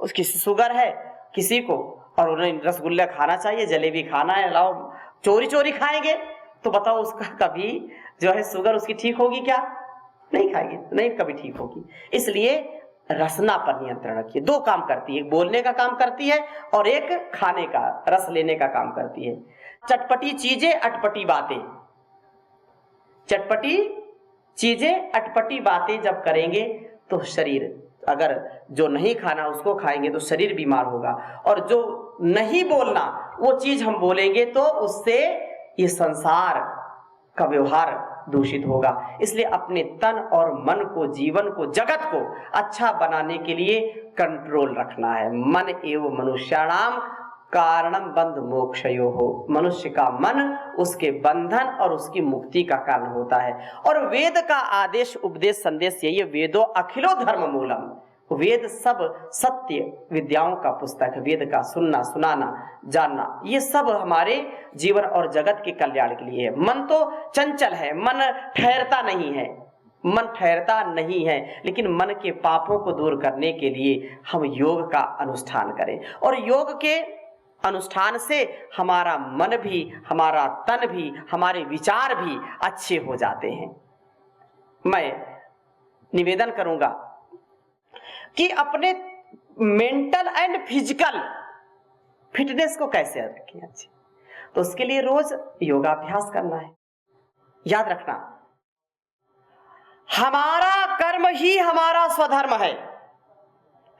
उसकी शुगर है किसी को और उन्हें रसगुल्ला खाना चाहिए, जलेबी खाना है, लाओ चोरी चोरी खाएंगे, तो बताओ उसका कभी जो है शुगर उसकी ठीक होगी क्या? नहीं खाएगी, नहीं कभी ठीक होगी। इसलिए रसना पर नियंत्रण रखिए। दो काम करती है, एक बोलने का काम करती है और एक खाने का रस लेने का काम करती है। चटपटी चीजें अटपटी बातें, चटपटी चीजें अटपटी बातें जब करेंगे तो शरीर, अगर जो नहीं खाना उसको खाएंगे तो शरीर बीमार होगा, और जो नहीं बोलना वो चीज हम बोलेंगे तो उससे ये संसार का व्यवहार दूषित होगा। इसलिए अपने तन और मन को, जीवन को, जगत को अच्छा बनाने के लिए कंट्रोल रखना है। मन एवं मनुष्याणाम कारणम बंध मोक्षयो हो, मनुष्य का मन उसके बंधन और उसकी मुक्ति का कारण होता है। और वेद का आदेश उपदेश संदेश यही है, वेदो अखिलो धर्म मूलम, वेद सब सत्य विद्याओं का पुस्तक है। वेद का सुनना, सुनाना, जानना, ये सब हमारे जीवन और जगत के कल्याण के लिए है। मन तो चंचल है, मन ठहरता नहीं है, मन ठहरता नहीं है, लेकिन मन के पापों को दूर करने के लिए हम योग का अनुष्ठान करें, और योग के अनुष्ठान से हमारा मन भी, हमारा तन भी, हमारे विचार भी अच्छे हो जाते हैं। मैं निवेदन करूंगा कि अपने मेंटल एंड फिजिकल फिटनेस को कैसे रखें अच्छे, तो उसके लिए रोज योगाभ्यास करना है। याद रखना, हमारा कर्म ही हमारा स्वधर्म है।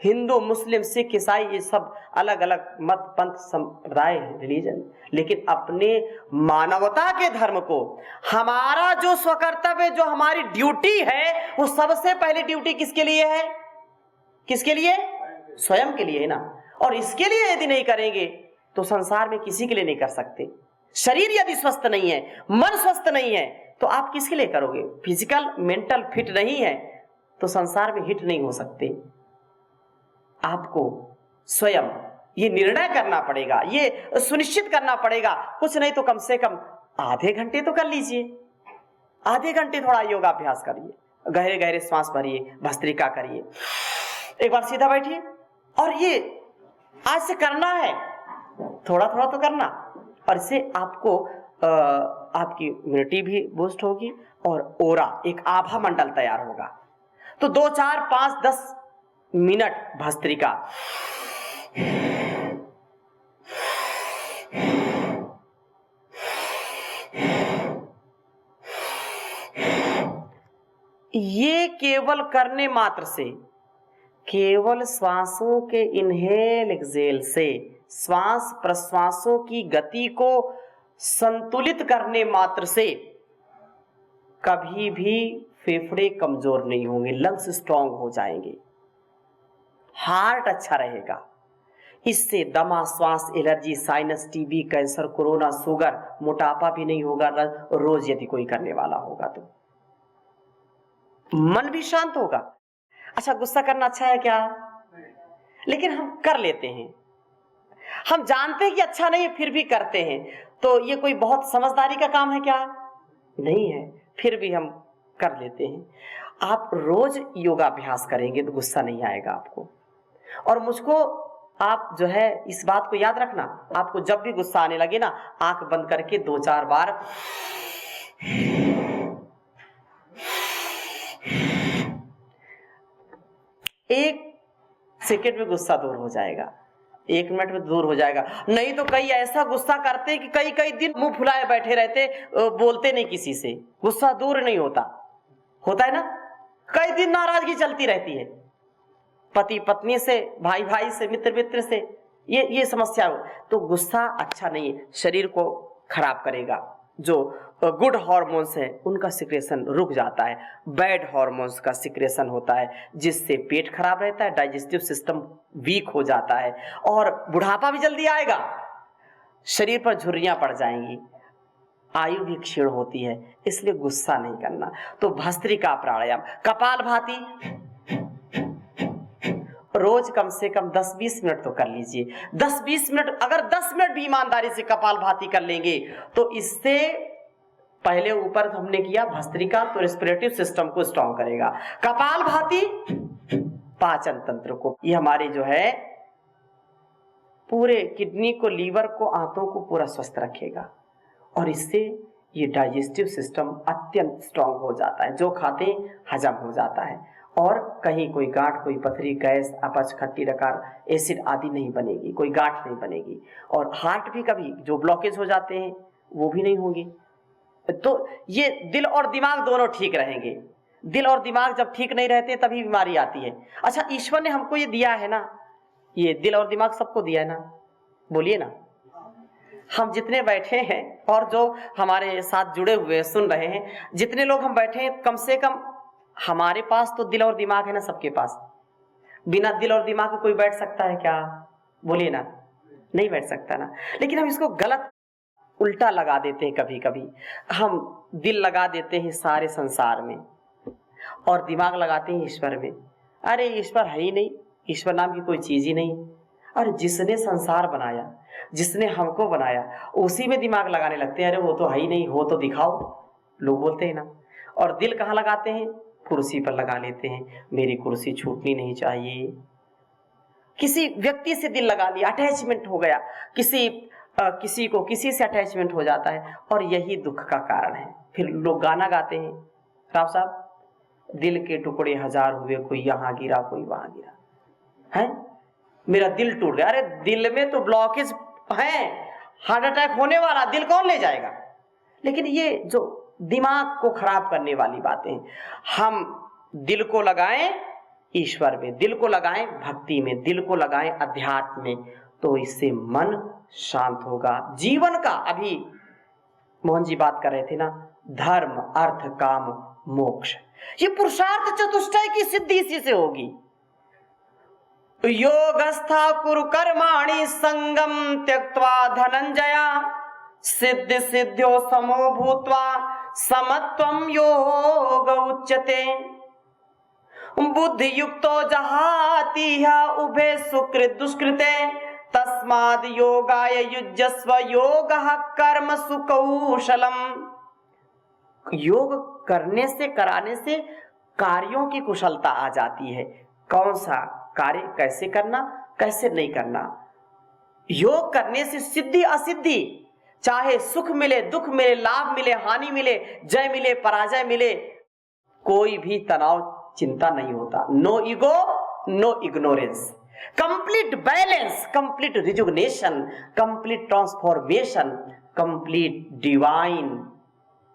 हिंदू, मुस्लिम, सिख, ईसाई, ये सब अलग अलग मत, पंथ, संप्रदाय है, रिलीजन, लेकिन अपने मानवता के धर्म को, हमारा जो स्वकर्तव्य, जो हमारी ड्यूटी है, वो सबसे पहले ड्यूटी किसके लिए है? किसके लिए? स्वयं के लिए है ना। और इसके लिए यदि नहीं करेंगे तो संसार में किसी के लिए नहीं कर सकते। शरीर यदि स्वस्थ नहीं है, मन स्वस्थ नहीं है, तो आप किसके लिए करोगे? फिजिकल मेंटल फिट नहीं है तो संसार में हिट नहीं हो सकते। आपको स्वयं ये निर्णय करना पड़ेगा, ये सुनिश्चित करना पड़ेगा, कुछ नहीं तो कम से कम आधे घंटे तो कर लीजिए, आधे घंटे थोड़ा योगाभ्यास करिए, गहरे गहरे श्वास भरिए, भस्त्रिका करिए, एक बार सीधा बैठिए, और ये आज से करना है, थोड़ा थोड़ा तो करना, और इससे आपको आपकी इम्यूनिटी भी बूस्ट होगी और ओरा, एक आभा मंडल तैयार होगा। तो 2, 4, 5, 10 मिनट भस्त्रिका, ये केवल करने मात्र से, केवल श्वासों के इनहेल एक्सेल से, श्वास प्रश्वासों की गति को संतुलित करने मात्र से कभी भी फेफड़े कमजोर नहीं होंगे, लंग्स स्ट्रांग हो जाएंगे, हार्ट अच्छा रहेगा। इससे दमा, श्वास, allergy, sinus, TB, cancer, corona, sugar, मोटापा भी नहीं होगा रोज यदि कोई करने वाला होगा तो। मन भी शांत होगा। अच्छा, गुस्सा करना अच्छा है क्या? लेकिन हम कर लेते हैं, हम जानते हैं कि अच्छा नहीं है फिर भी करते हैं, तो ये कोई बहुत समझदारी का काम है क्या? नहीं है, फिर भी हम कर लेते हैं। आप रोज योगाभ्यास करेंगे तो गुस्सा नहीं आएगा आपको। और मुझको आप जो है इस बात को याद रखना, आपको जब भी गुस्सा आने लगे ना, आंख बंद करके 2-4 बार एक सेकेंड में गुस्सा दूर हो जाएगा, 1 मिनट में दूर हो जाएगा। नहीं तो कई ऐसा गुस्सा करते कि कई दिन मुंह फुलाए बैठे रहते, बोलते नहीं किसी से, गुस्सा दूर नहीं होता है ना। कई दिन नाराजगी चलती रहती है, पति पत्नी से, भाई भाई से, मित्र मित्र से, ये समस्या हो। तो गुस्सा अच्छा नहीं है, शरीर को खराब करेगा। जो गुड हार्मोन्स है उनका सिक्रेशन रुक जाता है, बैड हार्मोन्स का सिक्रेशन होता है, जिससे पेट खराब रहता है, डाइजेस्टिव सिस्टम वीक हो जाता है, और बुढ़ापा भी जल्दी आएगा, शरीर पर झुर्रियां पड़ जाएंगी, आयु भी क्षीण होती है। इसलिए गुस्सा नहीं करना। तो भस्त्रिका प्राणायाम, कपालभाति रोज कम से कम 10-20 मिनट तो कर लीजिए। 10-20 मिनट, अगर 10 मिनट भी ईमानदारी से कपालभाति कर लेंगे तो इससे पहले ऊपर हमने किया भस्त्रिका, तो रेस्पिरेटिव सिस्टम को स्ट्रॉन्ग करेगा। कपालभाति पाचन तंत्र को, ये हमारे जो है पूरे किडनी को, लीवर को, आंतों को पूरा स्वस्थ रखेगा और इससे ये डाइजेस्टिव सिस्टम अत्यंत स्ट्रांग हो जाता है। जो खाते हैं हजम हो जाता है और कहीं कोई गांठ, कोई पथरी, गैस, अपच, खट्टी डकार, एसिड आदि नहीं बनेगी, कोई गांठ नहीं बनेगी और हार्ट भी कभी जो ब्लॉकेज हो जाते हैं वो भी नहीं होंगे। तो ये दिल और दिमाग दोनों ठीक रहेंगे। दिल और दिमाग जब ठीक नहीं रहते तभी बीमारी आती है। अच्छा, ईश्वर ने हमको ये दिया है ना, ये दिल और दिमाग सबको दिया है ना, बोलिए ना। हम जितने बैठे हैं और जो हमारे साथ जुड़े हुए सुन रहे हैं, जितने लोग हम बैठे हैं, कम से कम हमारे पास तो दिल और दिमाग है ना, सबके पास। बिना दिल और दिमाग के कोई बैठ सकता है क्या? बोलिए ना, नहीं बैठ सकता ना। लेकिन हम इसको गलत उल्टा लगा देते हैं। कभी कभी हम दिल लगा देते हैं सारे संसार में और दिमाग लगाते हैं ईश्वर में। अरे ईश्वर है ही नहीं, ईश्वर नाम की कोई चीज ही नहीं। और जिसने संसार बनाया, जिसने हमको बनाया, उसी में दिमाग लगाने लगते हैं। अरे वो तो है ही नहीं, हो तो दिखाओ, लोग बोलते हैं ना। और दिल कहाँ लगाते हैं? कुर्सी पर लगा लेते हैं, मेरी कुर्सी छूटनी नहीं चाहिए। किसी व्यक्ति से दिल लगा लिया, अटैचमेंट हो गया, किसी को किसी से अटैचमेंट हो जाता है और यही दुख का कारण है। फिर लोग गाना गाते हैं, राव साहब, दिल के टुकड़े हजार हुए, कोई यहाँ गिरा कोई वहां गिरा, है मेरा दिल टूट गया। अरे दिल में तो ब्लॉकेज है, हार्ट अटैक होने वाला, दिल कौन ले जाएगा? लेकिन ये जो दिमाग को खराब करने वाली बातें, हम दिल को लगाएं ईश्वर में, दिल को लगाएं भक्ति में, दिल को लगाएं अध्यात्म में, तो इससे मन शांत होगा। जीवन का, अभी मोहन जी बात कर रहे थे ना, धर्म, अर्थ, काम, मोक्ष, ये पुरुषार्थ चतुष्टय की सिद्धि इसी से होगी। योगस्था कुरु कर्माणि संगम त्यक्त्वा धनंजया सिद्धि सिद्ध्यो समो भूत्वा समत्वं योग उच्यते बुद्धि युक्तो जहाति उभे सुकृत दुष्कृते तस्माद् योगाय युज्यस्व योगः कर्म सुकौशलम। योग करने से, कराने से कार्यों की कुशलता आ जाती है। कौन सा कार्य कैसे करना, कैसे नहीं करना। योग करने से सिद्धि असिद्धि, चाहे सुख मिले, दुख मिले, लाभ मिले, हानि मिले, जय मिले, पराजय मिले, कोई भी तनाव, चिंता नहीं होता। No ego, no ignorance, complete balance, complete rejuvenation, complete transformation, complete divine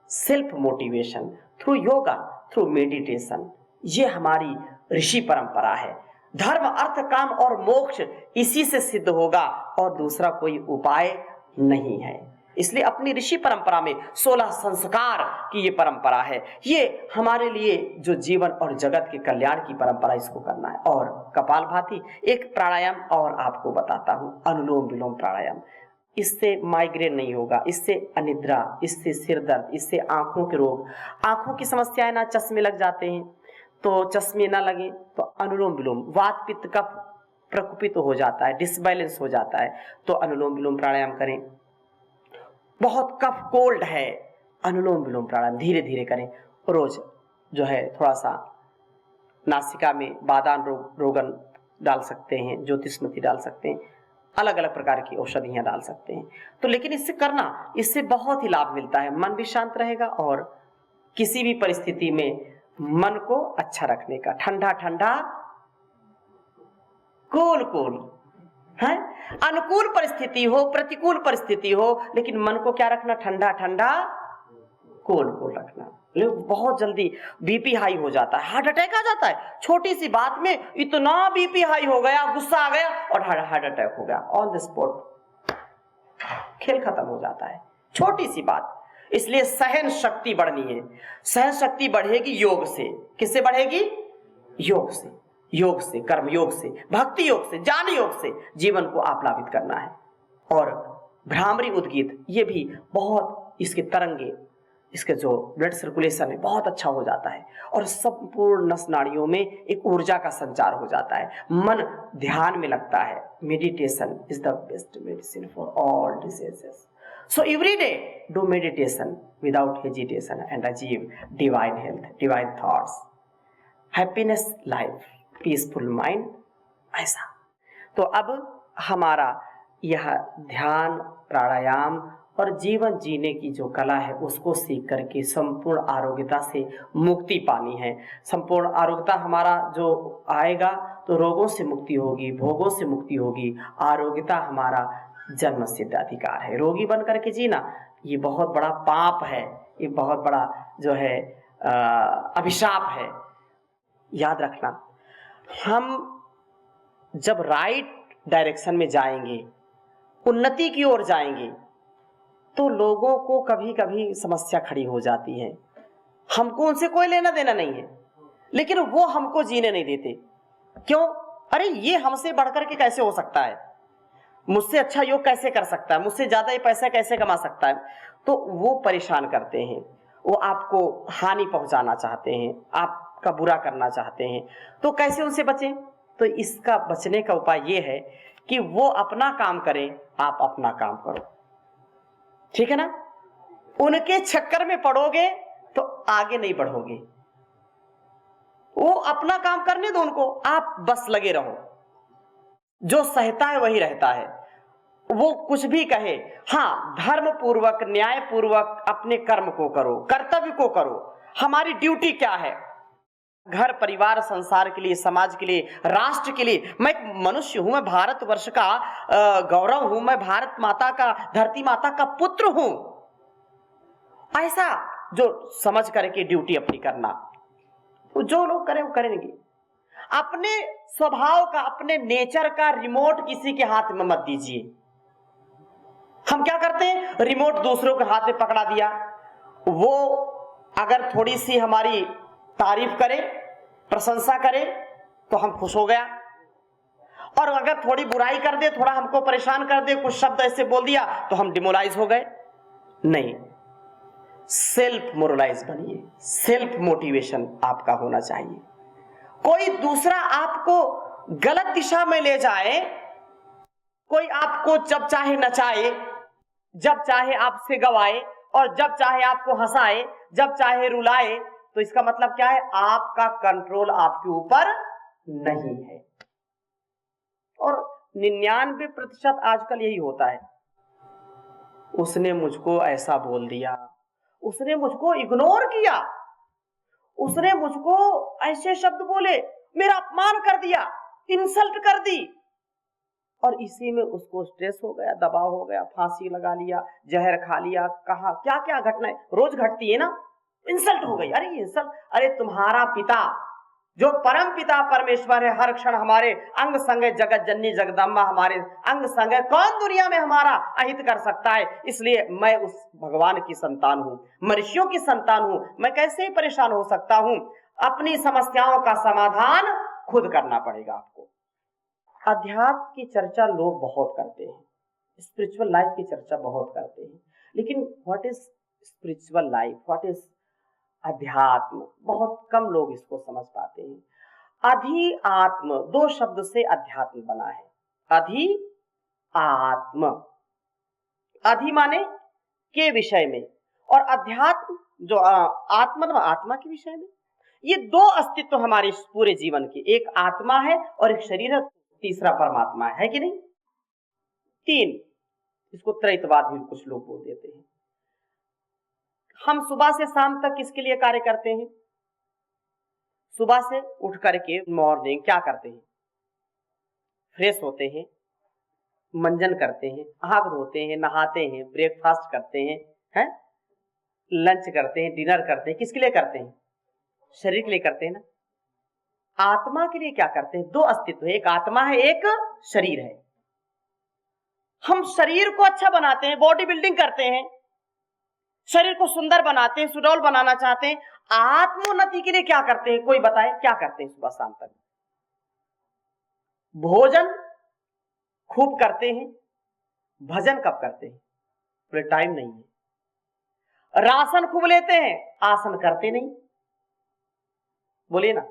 self motivation through yoga, through meditation. ये हमारी ऋषि परंपरा है। धर्म, अर्थ, काम और मोक्ष इसी से सिद्ध होगा और दूसरा कोई उपाय नहीं है। इसलिए अपनी ऋषि परंपरा में 16 संस्कार की ये परंपरा है। ये हमारे लिए जो जीवन और जगत के कल्याण की परंपरा, इसको करना है। और कपालभाति एक प्राणायाम और आपको बताता हूं, अनुलोम विलोम प्राणायाम। इससे माइग्रेन नहीं होगा, इससे अनिद्रा, इससे सिर दर्द, इससे आंखों के रोग, आंखों की समस्याएं ना, चश्मे लग जाते हैं तो चश्मे ना लगे तो अनुलोम विलोम, वात पित्त कफ प्रकोपित हो जाता है, डिसबैलेंस हो जाता है तो अनुलोम विलोम प्राणायाम करें। बहुत कफ कोल्ड है, अनुलोम विलोम प्राणायाम धीरे धीरे करें। रोज जो है थोड़ा सा नासिका में बादाम रोगन डाल सकते हैं, ज्योतिष्मति डाल सकते हैं, अलग अलग प्रकार की औषधियां डाल सकते हैं। तो लेकिन इससे करना, इससे बहुत ही लाभ मिलता है। मन भी शांत रहेगा और किसी भी परिस्थिति में मन को अच्छा रखने का, ठंडा ठंडा, कूल कूल है। अनुकूल परिस्थिति हो, प्रतिकूल परिस्थिति हो, लेकिन मन को क्या रखना? ठंडा ठंडा, कूल कूल रखना। बहुत जल्दी बीपी हाई हो जाता है, हार्ट अटैक आ जाता है। छोटी सी बात में इतना बीपी हाई हो गया, गुस्सा आ गया और हार्ट अटैक हो गया, ऑन द स्पॉट खेल खत्म हो जाता है, छोटी सी बात। इसलिए सहन शक्ति बढ़नी है। सहन शक्ति बढ़ेगी योग से। किससे बढ़ेगी? योग से, योग से, कर्म योग से, भक्ति योग से, ज्ञान योग से जीवन को आप्लावित करना है। और भ्रामरी उद्गीत, ये भी बहुत, इसके तरंगे, इसके जो ब्लड सर्कुलेशन है बहुत अच्छा हो जाता है और संपूर्ण नस नाड़ियों में एक ऊर्जा का संचार हो जाता है, मन ध्यान में लगता है। Meditation is the best medicine for all diseases. So every day do meditation without hesitation and achieve divine health, divine thoughts, happiness life, peaceful mind। ऐसा तो अब हमारा यह ध्यान, प्राणायाम और जीवन जीने की जो कला है उसको सीख करके संपूर्ण आरोग्यता से मुक्ति पानी है। संपूर्ण आरोग्यता हमारा जो आएगा तो रोगों से मुक्ति होगी, भोगों से मुक्ति होगी। आरोग्यता हमारा जन्म सिद्ध अधिकार है। रोगी बन करके जीना ये बहुत बड़ा पाप है, ये बहुत बड़ा जो है अभिशाप है। याद रखना, हम जब राइट डायरेक्शन में जाएंगे, उन्नति की ओर जाएंगे, तो लोगों को कभी कभी समस्या खड़ी हो जाती है। हमको उनसे कोई लेना देना नहीं है, लेकिन वो हमको जीने नहीं देते। क्यों? अरे ये हमसे बढ़कर के कैसे हो सकता है, मुझसे अच्छा योग कैसे कर सकता है, मुझसे ज्यादा ये पैसा कैसे कमा सकता है। तो वो परेशान करते हैं, वो आपको हानि पहुंचाना चाहते हैं, आपका बुरा करना चाहते हैं। तो कैसे उनसे बचें? तो इसका बचने का उपाय ये है कि वो अपना काम करें, आप अपना काम करो। ठीक है ना? उनके चक्कर में पड़ोगे तो आगे नहीं बढ़ोगे। वो अपना काम करने दो उनको, आप बस लगे रहो। जो सहता है वही रहता है। वो कुछ भी कहे, हाँ, धर्म पूर्वक, न्याय पूर्वक अपने कर्म को करो, कर्तव्य को करो। हमारी ड्यूटी क्या है? घर परिवार संसार के लिए, समाज के लिए, राष्ट्र के लिए। मैं एक मनुष्य हूं, मैं भारतवर्ष का गौरव हूं, मैं भारत माता का, धरती माता का पुत्र हूं। ऐसा जो समझ करके ड्यूटी अपनी करना, जो लोग करें वो करेंगे। अपने स्वभाव का, अपने नेचर का रिमोट किसी के हाथ में मत दीजिए। हम क्या करते हैं? रिमोट दूसरों के हाथ में पकड़ा दिया। वो अगर थोड़ी सी हमारी तारीफ करे, प्रशंसा करे तो हम खुश हो गया, और अगर थोड़ी बुराई कर दे, थोड़ा हमको परेशान कर दे, कुछ शब्द ऐसे बोल दिया तो हम डिमोरलाइज हो गए। नहीं, सेल्फ मोरलाइज बनिए, सेल्फ मोटिवेशन आपका होना चाहिए। कोई दूसरा आपको गलत दिशा में ले जाए, कोई आपको जब चाहे नचाए, जब चाहे आपसे गवाए, और जब चाहे आपको हंसाए, जब चाहे रुलाए, तो इसका मतलब क्या है? आपका कंट्रोल आपके ऊपर नहीं है। और 99% आजकल यही होता है। उसने मुझको ऐसा बोल दिया, उसने मुझको इग्नोर किया, उसने मुझको ऐसे शब्द बोले, मेरा अपमान कर दिया, इंसल्ट कर दी, और इसी में उसको स्ट्रेस हो गया, दबाव हो गया, फांसी लगा लिया, जहर खा लिया। कहा क्या क्या घटनाएं रोज घटती है ना। इंसल्ट हो गई, अरे इंसल्ट, अरे तुम्हारा पिता जो परम पिता परमेश्वर है, हर क्षण हमारे अंग संग जगत जननी जगदम्बा हमारे अंग संग, कौन दुनिया में हमारा अहित कर सकता है? इसलिए मैं उस भगवान की संतान हूं, मनुष्यों की संतान हूं, मैं कैसे ही परेशान हो सकता हूं? अपनी समस्याओं का समाधान खुद करना पड़ेगा आपको। अध्यात्म की चर्चा लोग बहुत करते हैं, स्पिरिचुअल लाइफ की चर्चा बहुत करते हैं, लेकिन what is spiritual life, what is अध्यात्म, बहुत कम लोग इसको समझ पाते हैं। अधि आत्म, दो शब्द से अध्यात्म बना है। अधि आत्म, अधि माने के विषय में, और अध्यात्म जो आत्मा, आत्मा के विषय में। ये दो अस्तित्व हमारे पूरे जीवन के, एक आत्मा है और एक शरीर है, तीसरा परमात्मा है कि नहीं? तीन, इसको त्रैतवाद भी कुछ लोग बोल देते हैं। हम सुबह से शाम तक किसके लिए कार्य करते हैं? सुबह से उठ करके मॉर्निंग क्या करते हैं? फ्रेश होते हैं, मंजन करते हैं, आंख धोते हैं, नहाते हैं, ब्रेकफास्ट करते हैं, लंच करते हैं, डिनर करते हैं। किसके लिए करते हैं? शरीर के लिए करते हैं ना। आत्मा के लिए क्या करते हैं? दो अस्तित्व है, एक आत्मा है, एक शरीर है। हम शरीर को अच्छा बनाते हैं, बॉडी बिल्डिंग करते हैं, शरीर को सुंदर बनाते हैं, सुडौल बनाना चाहते हैं। आत्मोन्नति के लिए क्या करते हैं? कोई बताए क्या करते हैं? सुबह शाम तक भोजन खूब करते हैं, भजन कब करते हैं? पूरे टाइम नहीं है। राशन खूब लेते हैं, आसन करते नहीं। बोलिए ना।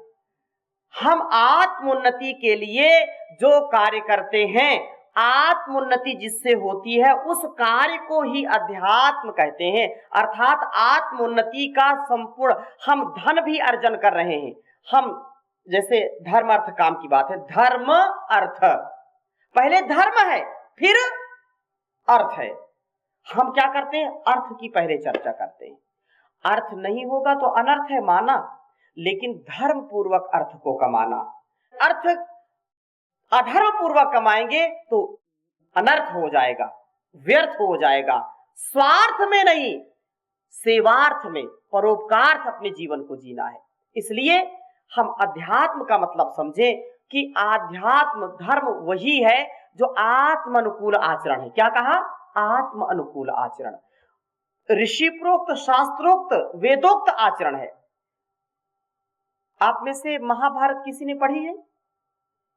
हम आत्मोन्नति के लिए जो कार्य करते हैं, आत्मोन्नति जिससे होती है उस कार्य को ही अध्यात्म कहते हैं। अर्थात आत्मोन्नति का संपूर्ण, हम धन भी अर्जन कर रहे हैं। हम जैसे धर्म अर्थ काम की बात है, धर्म अर्थ, पहले धर्म है फिर अर्थ है। हम क्या करते हैं, अर्थ की पहले चर्चा करते हैं। अर्थ नहीं होगा तो अनर्थ है माना, लेकिन धर्म पूर्वक अर्थ को कमाना। अर्थ अधर्म पूर्वक कमाएंगे तो अनर्थ हो जाएगा, व्यर्थ हो जाएगा। स्वार्थ में नहीं, सेवार्थ में, परोपकार अपने जीवन को जीना है। इसलिए हम अध्यात्म का मतलब समझें कि आध्यात्म धर्म वही है जो आत्म अनुकूल आचरण है। क्या कहा? आत्म अनुकूल आचरण, ऋषि प्रोक्त, शास्त्रोक्त, वेदोक्त आचरण है। आप में से महाभारत किसी ने पढ़ी है?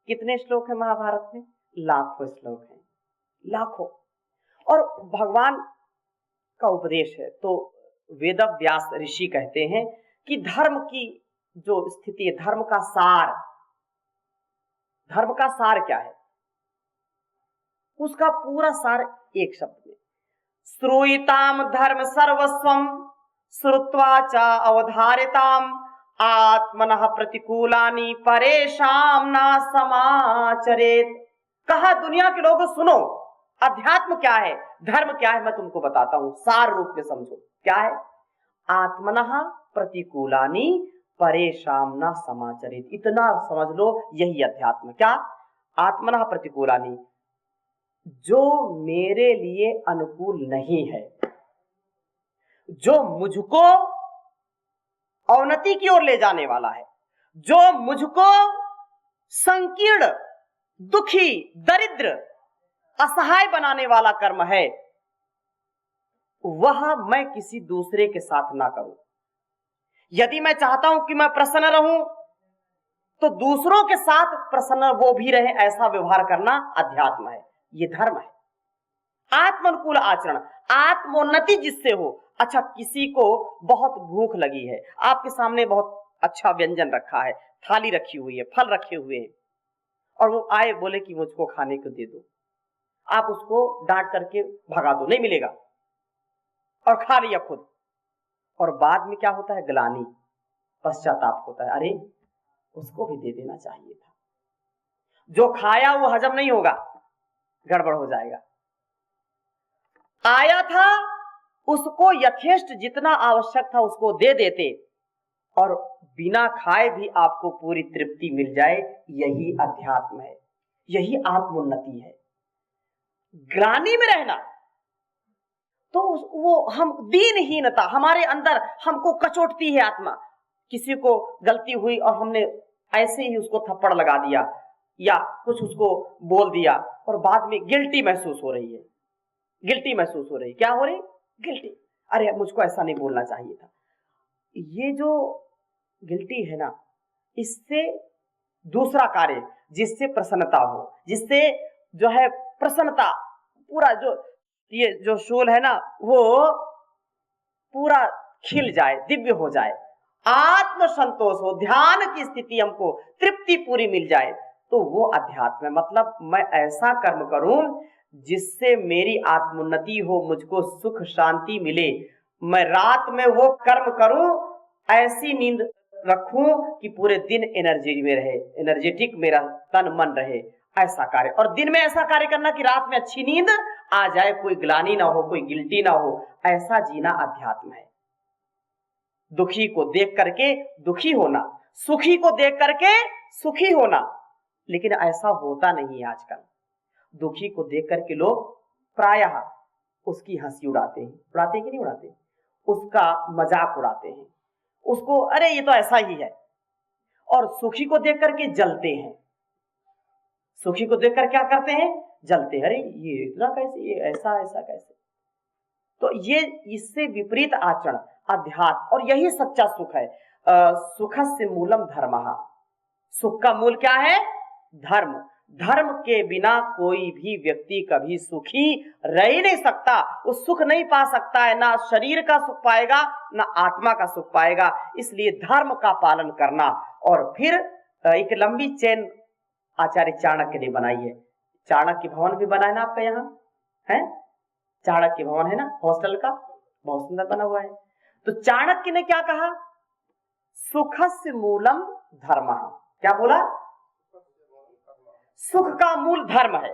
कितने श्लोक है महाभारत में? लाखों श्लोक हैं, लाखों। और भगवान का उपदेश है। तो वेद व्यास ऋषि कहते हैं कि धर्म की जो स्थिति है, धर्म का सार, धर्म का सार क्या है? उसका पूरा सार एक शब्द में, श्रूयताम धर्म सर्वस्वम श्रुत्वा च अवधारिताम आत्मनः प्रतिकूलानि परेशान न समाचरेत। कहा दुनिया के लोगों सुनो, अध्यात्म क्या है, धर्म क्या है, मैं तुमको बताता हूं, सार रूप में समझो। क्या है? आत्मनः प्रतिकूलानि परेशान न समाचरेत। इतना समझ लो, यही अध्यात्म। क्या? आत्मनः प्रतिकूलानि, जो मेरे लिए अनुकूल नहीं है, जो मुझको अवनति की ओर ले जाने वाला है, जो मुझको संकीर्ण, दुखी, दरिद्र, असहाय बनाने वाला कर्म है, वह मैं किसी दूसरे के साथ ना करूं। यदि मैं चाहता हूं कि मैं प्रसन्न रहूं, तो दूसरों के साथ प्रसन्न वो भी रहे, ऐसा व्यवहार करना अध्यात्म है, ये धर्म है। आत्मानुकूल आचरण, आत्मोन्नति जिससे हो। अच्छा, किसी को बहुत भूख लगी है, आपके सामने बहुत अच्छा व्यंजन रखा है, थाली रखी हुई है, फल रखे हुए हैं, और वो आए बोले कि मुझको खाने को दे दो, आप उसको डांट करके भगा दो, नहीं मिलेगा, और खा लिया खुद। और बाद में क्या होता है? ग्लानि, पश्चाताप होता है, अरे उसको भी दे देना चाहिए था। जो खाया वो हजम नहीं होगा, गड़बड़ हो जाएगा। आया था, उसको यथेष्ट जितना आवश्यक था उसको दे देते, और बिना खाए भी आपको पूरी तृप्ति मिल जाए, यही अध्यात्म है, यही आत्मोन्नति है। ग्लानि में रहना तो वो हम दीनहीनता हमारे अंदर हमको कचोटती है आत्मा। किसी को गलती हुई और हमने ऐसे ही उसको थप्पड़ लगा दिया या कुछ उसको बोल दिया, और बाद में गिल्टी महसूस हो रही है, गिल्टी महसूस हो रही। क्या हो रही? गिल्टी, अरे मुझको ऐसा नहीं बोलना चाहिए था। ये जो गिल्टी है ना, इससे दूसरा कार्य जिससे प्रसन्नता हो, जिससे जो है प्रसन्नता, पूरा जो ये जो शोल है ना वो पूरा खिल जाए, दिव्य हो जाए, आत्म संतोष हो, ध्यान की स्थिति हमको तृप्ति पूरी मिल जाए, तो वो अध्यात्म है। मतलब मैं ऐसा कर्म करूं जिससे मेरी आत्मोन्नति हो, मुझको सुख शांति मिले। मैं रात में वो कर्म करूं, ऐसी नींद रखूं कि पूरे दिन एनर्जी में रहे, एनर्जेटिक मेरा तन मन रहे, ऐसा कार्य। और दिन में ऐसा कार्य करना कि रात में अच्छी नींद आ जाए, कोई ग्लानि ना हो, कोई गिल्टी ना हो, ऐसा जीना अध्यात्म है। दुखी को देख करके दुखी होना, सुखी को देख करके सुखी होना, लेकिन ऐसा होता नहीं है आजकल। दुखी को देख करके लोग प्रायः उसकी हंसी उड़ाते हैं, उड़ाते कि नहीं उड़ाते, उसका मजाक उड़ाते हैं, उसको अरे ये तो ऐसा ही है। और सुखी को देख करके जलते हैं, सुखी को देखकर क्या करते हैं? जलते हैं, अरे ये इतना कैसे, ये ऐसा ऐसा कैसे। तो ये इससे विपरीत आचरण अध्यात्म, और यही सच्चा सुख है। सुखस्य मूलम धर्मः, सुख का मूल क्या है? धर्म। धर्म के बिना कोई भी व्यक्ति कभी सुखी रह ही नहीं सकता, वो सुख नहीं पा सकता है, ना शरीर का सुख पाएगा ना आत्मा का सुख पाएगा। इसलिए धर्म का पालन करना। और फिर एक लंबी चेन आचार्य चाणक्य ने बनाई है। चाणक्य भवन भी बना है ना आपका यहाँ है, चाणक्य भवन है ना हॉस्टल का, बहुत सुंदर बना हुआ है। तो चाणक्य ने क्या कहा? सुखस्य मूलम धर्मः। क्या बोला? सुख का मूल धर्म है।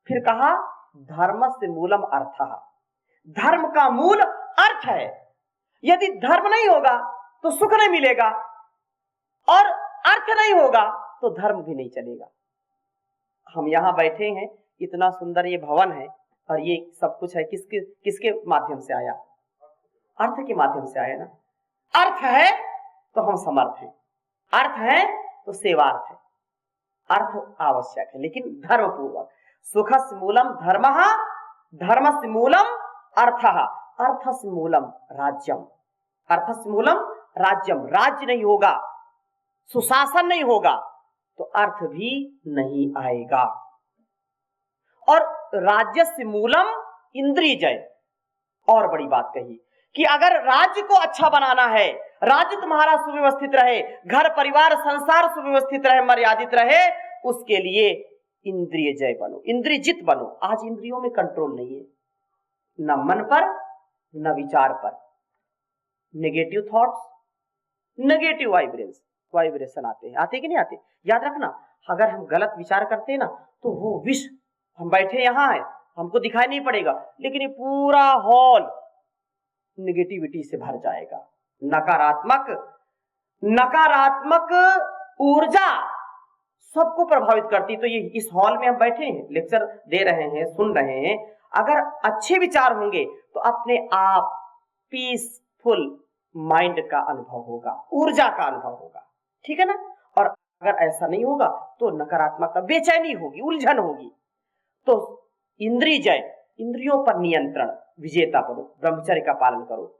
फिर कहा धर्मस्य मूलम अर्थः, धर्म का मूल अर्थ है। यदि धर्म नहीं होगा तो सुख नहीं मिलेगा, और अर्थ नहीं होगा तो धर्म भी नहीं चलेगा। हम यहां बैठे हैं, इतना सुंदर ये भवन है, और ये सब कुछ है किसके किसके माध्यम से आया? अर्थ के माध्यम से आया ना। अर्थ है तो हम समर्थ हैं, अर्थ है तो सेवार्थ है, अर्थ आवश्यक है लेकिन धर्म पूर्वक। सुखस्य मूलम धर्मः, धर्मस्य मूलम अर्थः, अर्थस्य मूलम राज्यम, अर्थस्य मूलम राज्यम। राज्य नहीं होगा, सुशासन नहीं होगा तो अर्थ भी नहीं आएगा। और राज्यस्य मूलम इंद्रियजय। और बड़ी बात कही कि अगर राज्य को अच्छा बनाना है, राज्य तुम्हारा सुव्यवस्थित रहे, घर परिवार संसार सुव्यवस्थित रहे, मर्यादित रहे, उसके लिए इंद्रियजय बनो, इंद्रियजित बनो। आज इंद्रियों में कंट्रोल नहीं है, न मन पर न विचार पर। नेगेटिव थॉट्स, नेगेटिव वाइब्रेशन आते कि नहीं आते? याद रखना, अगर हम गलत विचार करते हैं ना तो वो विष, हम बैठे यहाँ है, हमको दिखाई नहीं पड़ेगा, लेकिन ये पूरा हॉल नेगेटिविटी से भर जाएगा। नकारात्मक ऊर्जा सबको प्रभावित करती। तो ये इस हॉल में हम बैठे हैं, लेक्चर दे रहे हैं, सुन रहे हैं, अगर अच्छे विचार होंगे तो अपने आप पीसफुल माइंड का अनुभव होगा, ऊर्जा का अनुभव होगा, ठीक है ना। और अगर ऐसा नहीं होगा तो नकारात्मकता, बेचैनी होगी, उलझन होगी। तो इंद्रियजय, इंद्रियों पर नियंत्रण, विजेता बनो, ब्रह्मचर्य का पालन करो,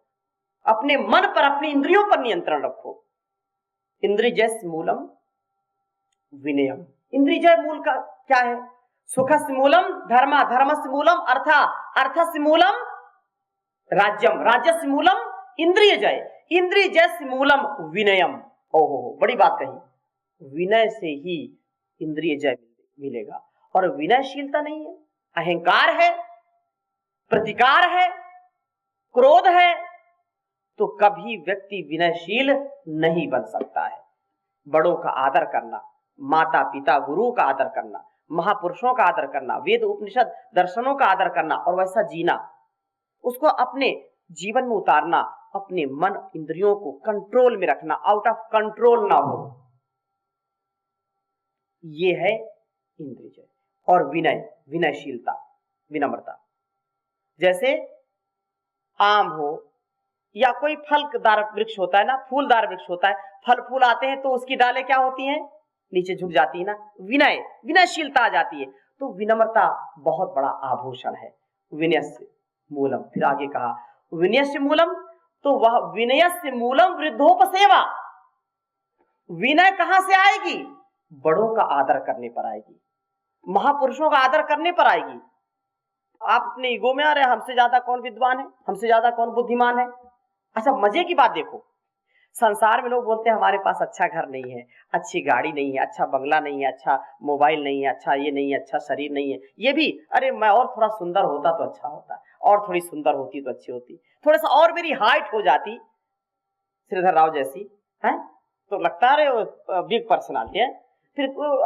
अपने मन पर, अपनी इंद्रियों पर नियंत्रण रखो। इंद्रियजय मूलम विनयम। इंद्रियजय मूल का क्या है? सुखस्य मूलम धर्म, धर्मस्य मूलम अर्थ, अर्थस्य मूलम राज्यम, राज्यस्य मूलम इंद्रियजय, इंद्रियजय मूलम विनयम। ओहो, बड़ी बात कही। विनय से ही इंद्रियजय मिलेगा। और विनयशीलता नहीं है, अहंकार है, प्रतिकार है, क्रोध है, तो कभी व्यक्ति विनयशील नहीं बन सकता है। बड़ों का आदर करना, माता पिता गुरु का आदर करना, महापुरुषों का आदर करना, वेद उपनिषद दर्शनों का आदर करना, और वैसा जीना, उसको अपने जीवन में उतारना, अपने मन इंद्रियों को कंट्रोल में रखना, आउट ऑफ कंट्रोल ना हो, ये है इंद्रिय। और विनय, विनयशीलता, विनम्रता। जैसे आम हो या कोई फलदार वृक्ष होता है ना, फूलदार वृक्ष होता है, फल फूल आते हैं तो उसकी डालें क्या होती हैं? नीचे झुक जाती है ना। विनय, विनयशीलता आ जाती है। तो विनम्रता बहुत बड़ा आभूषण है। विनयस्य मूलम, फिर आगे कहा विनयस्य मूलम, तो वह विनयस्य मूलम वृद्धोपसेवा। विनय कहां से आएगी? बड़ों का आदर करने पर आएगी, महापुरुषों का आदर करने पर आएगी। आप अपने ईगो में आ रहे हैं, हमसे ज्यादा कौन विद्वान है, हमसे ज्यादा कौन बुद्धिमान है। अच्छा, मजे की बात देखो, संसार में लोग बोलते हैं हमारे पास अच्छा घर नहीं है, अच्छी गाड़ी नहीं है, अच्छा बंगला नहीं है, अच्छा मोबाइल नहीं है, अच्छा ये नहीं है, अच्छा शरीर नहीं है। ये भी, अरे मैं और थोड़ा सुंदर होता तो अच्छा होता, और थोड़ी सुंदर होती तो अच्छी होती, थोड़ा सा और मेरी हाइट हो जाती श्रीधर राव जैसी है तो लगता है अरे बिग पर्सनालिटी है। फिर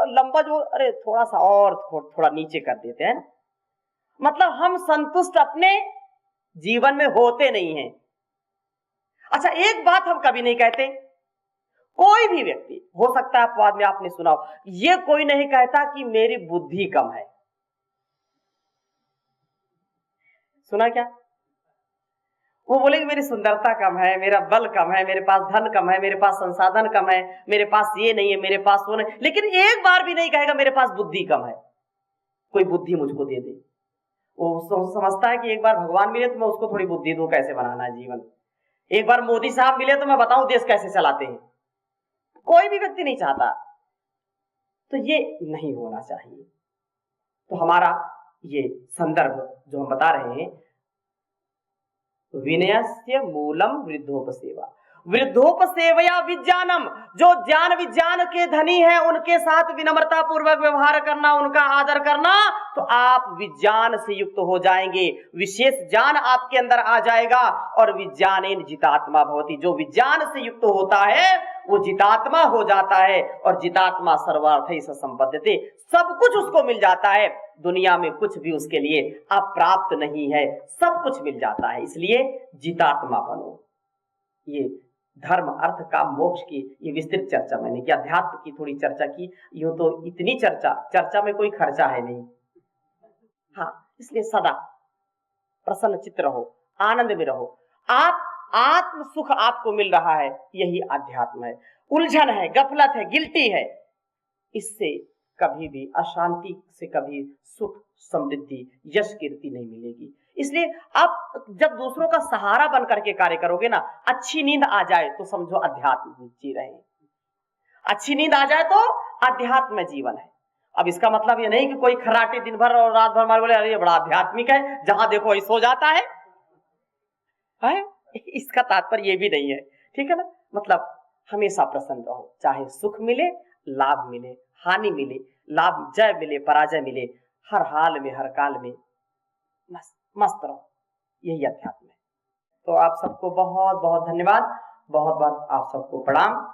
लंबा जो, अरे थोड़ा सा और थोड़ा नीचे कर देते हैं। मतलब हम संतुष्ट अपने जीवन में होते नहीं हैं। अच्छा, एक बात हम कभी नहीं कहते, कोई भी व्यक्ति हो सकता है अपवाद में आपने सुना हो, ये कोई नहीं कहता कि मेरी बुद्धि कम है। सुना क्या? वो बोलेगी मेरी सुंदरता कम है, मेरा बल कम है, मेरे पास धन कम है, मेरे पास संसाधन कम है, मेरे पास ये नहीं है, मेरे पास वो नहीं, लेकिन एक बार भी नहीं कहेगा मेरे पास बुद्धि कम है, कोई बुद्धि मुझको दे दे। वो समझता है कि एक बार भगवान मिले तो मैं उसको थोड़ी बुद्धि दूं, कैसे बनाना है जीवन। एक बार मोदी साहब मिले तो मैं बताऊं देश कैसे चलाते हैं। कोई भी व्यक्ति नहीं चाहता। तो ये नहीं होना चाहिए। तो हमारा ये संदर्भ जो हम बता रहे हैं, विनयस्य मूलम वृद्धोपसेवा। वृद्धोपसेवया विज्ञानम, जो ज्ञान विज्ञान के धनी हैं उनके साथ विनम्रता पूर्वक व्यवहार करना, उनका आदर करना, तो आप विज्ञान से युक्त हो जाएंगे, विशेष ज्ञान आपके अंदर आ जाएगा। और विज्ञानेन जितात्मा भवति, जो विज्ञान से युक्त होता है वो जितात्मा हो जाता है। और जितात्मा सर्वार्थैः संपद्यते, सब कुछ उसको मिल जाता है, दुनिया में कुछ भी उसके लिए अप्राप्त नहीं है, सब कुछ मिल जाता है। इसलिए जितात्मा बनो। ये धर्म अर्थ काम मोक्ष की ये विस्तृत चर्चा मैंने की, अध्यात्म की थोड़ी चर्चा की। यूं तो इतनी चर्चा में कोई खर्चा है नहीं, हाँ, इसलिए सदा प्रसन्न चित्त रहो, आनंद में रहो। आप आत्म सुख आपको मिल रहा है, यही अध्यात्म है। उलझन है, गफलत है, गिल्टी है, इससे कभी भी अशांति से कभी सुख, समृद्धि, यश, कीर्ति नहीं मिलेगी। इसलिए आप जब दूसरों का सहारा बन करके कार्य करोगे ना, अच्छी नींद आ जाए तो समझो अध्यात्म जी रहे हैं, अच्छी नींद आ जाए तो अध्यात्म जीवन है। अब इसका मतलब ये नहीं कि कोई खर्राटे दिन भर और रात भर मार बोले अरे ये बड़ा आध्यात्मिक है, जहां देखो वही सो जाता है, इसका तात्पर्य ये भी नहीं है, ठीक है ना। मतलब हमेशा प्रसन्न रहो, चाहे सुख मिले, लाभ मिले, हानि मिले, लाभ जय मिले, पराजय मिले, हर हाल में, हर काल में मस्त रहो, यही अध्यात्म है। तो आप सबको बहुत बहुत धन्यवाद, बहुत बहुत आप सबको प्रणाम।